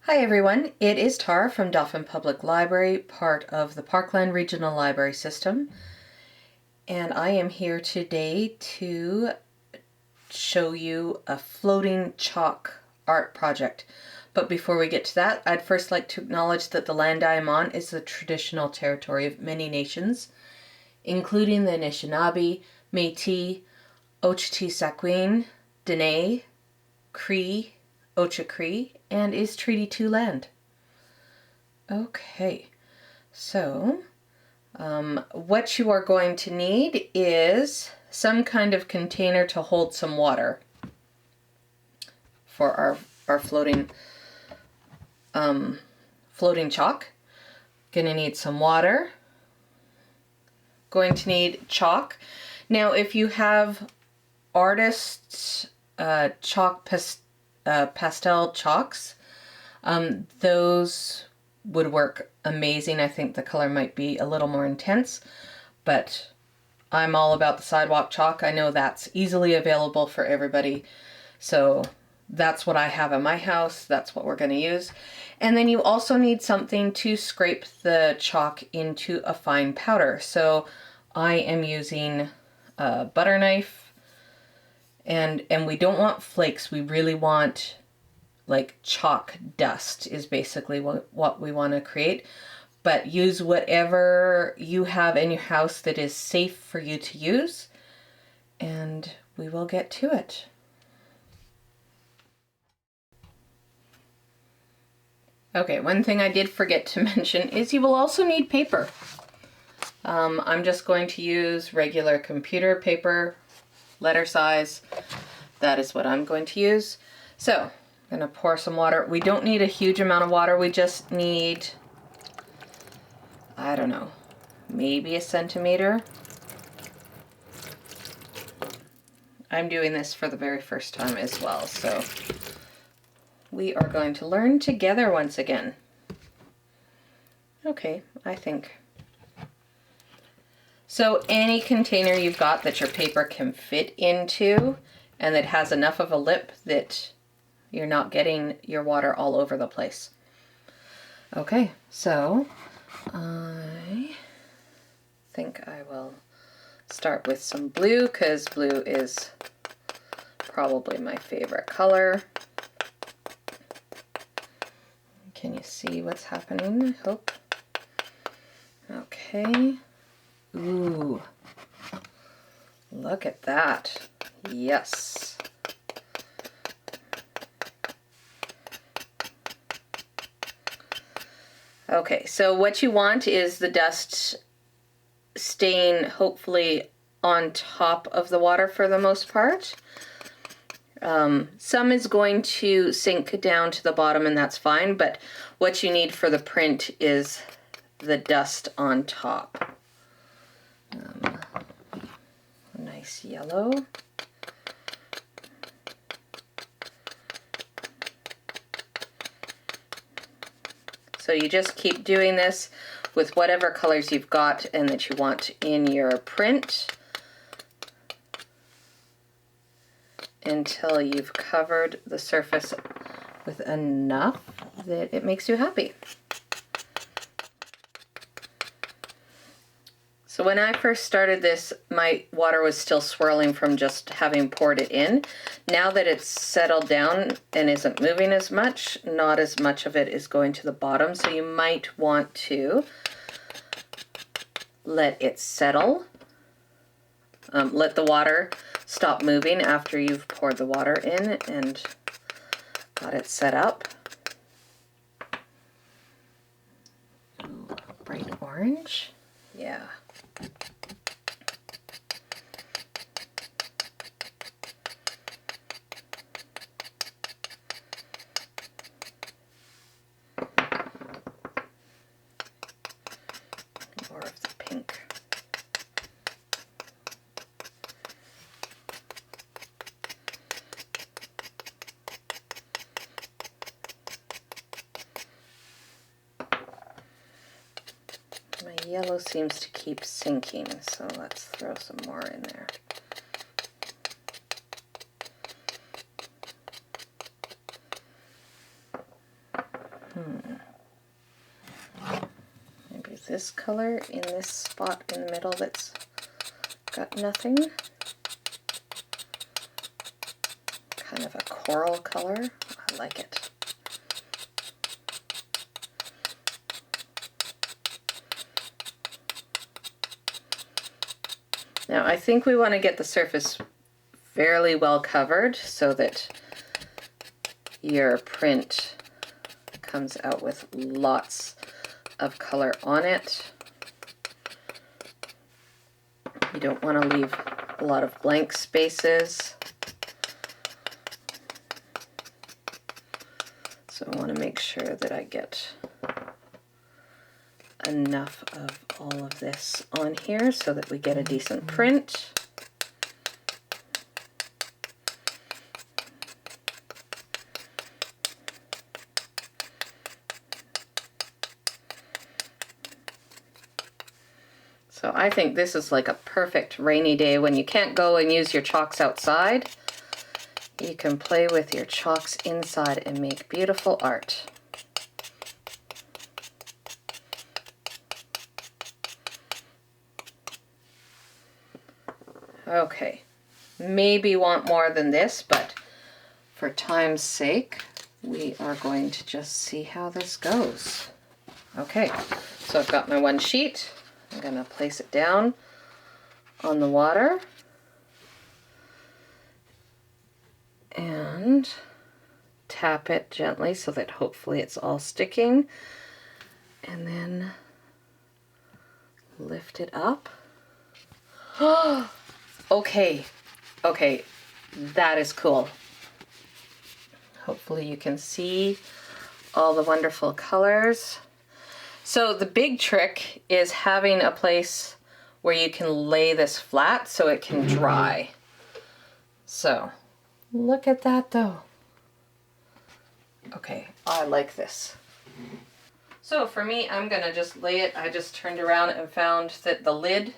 Hi everyone, it is Tara from Dauphin Public Library, part of the Parkland Regional Library System, and I am here today to show you a floating chalk art project. But before we get to that, I'd first like to acknowledge that the land I am on is the traditional territory of many nations, including the Anishinaabe, Métis, Oceti-Sakowin, Dene, Cree, Ocha-Cree, and is Treaty 2 land. Okay, so what you are going to need is some kind of container to hold some water for our floating chalk. Gonna need some water. Going to need chalk. Now if you have artists pastel chalks, those would work amazing. I think the color might be a little more intense, but I'm all about the sidewalk chalk. I know that's easily available for everybody, so that's what I have in my house. That's what we're going to use. And then you also need something to scrape the chalk into a fine powder. So I am using a butter knife, and we don't want flakes. We really want like chalk dust is basically what we want to create. But use whatever you have in your house that is safe for you to use, and we will get to it. Okay, one thing I did forget to mention is you will also need paper. I'm just going to use regular computer paper, letter size. That is what I'm going to use. So I'm gonna pour some water. We don't need a huge amount of water. We just need, I don't know, maybe a centimeter. I'm doing this for the very first time as well, so we are going to learn together once again. Okay, I think. So any container you've got that your paper can fit into and that has enough of a lip that you're not getting your water all over the place. Okay, so I think I will start with some blue because blue is probably my favorite color. Can you see what's happening? I hope. Okay. Ooh, look at that. Yes. Okay, so what you want is the dust staying hopefully on top of the water for the most part. Some is going to sink down to the bottom and that's fine, but what you need for the print is the dust on top. Nice yellow. So you just keep doing this with whatever colors you've got and that you want in your print until you've covered the surface with enough that it makes you happy. So when I first started this, my water was still swirling from just having poured it in. Now that it's settled down and isn't moving as much, not as much of it is going to the bottom, so you might want to let it settle. Let the water stop moving after you've poured the water in and got it set up. Ooh, bright orange. Yeah. More of the pink. My yellow seems to keep sinking, so let's throw some more in there. Maybe this color in this spot in the middle that's got nothing. Kind of a coral color. I like it. Now I think we want to get the surface fairly well covered so that your print comes out with lots of color on it. You don't want to leave a lot of blank spaces. So I want to make sure that I get enough of all of this on here so that we get a decent print. So I think this is like a perfect rainy day when you can't go and use your chalks outside. You can play with your chalks inside and make beautiful art. Okay, maybe want more than this, but for time's sake, we are going to just see how this goes. Okay, so I've got my one sheet. I'm going to place it down on the water and tap it gently so that hopefully it's all sticking, and then lift it up. Okay, that is cool. Hopefully you can see all the wonderful colors. So the big trick is having a place where you can lay this flat so it can dry. So look at that though. Okay, I like this. So for me, I'm gonna just lay it. I just turned around and found that the lid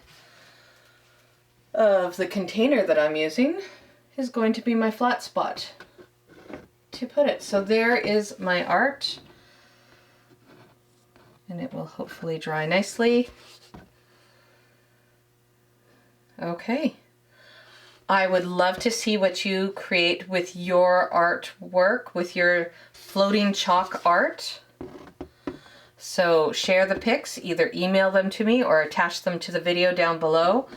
of the container that I'm using is going to be my flat spot to put it. So there is my art, and it will hopefully dry nicely. Okay. I would love to see what you create with your artwork, with your floating chalk art. So share the pics, either email them to me or attach them to the video down below.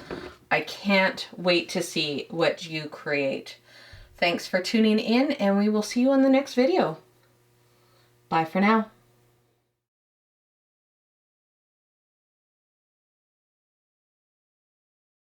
I can't wait to see what you create. Thanks for tuning in, and we will see you on the next video. Bye for now.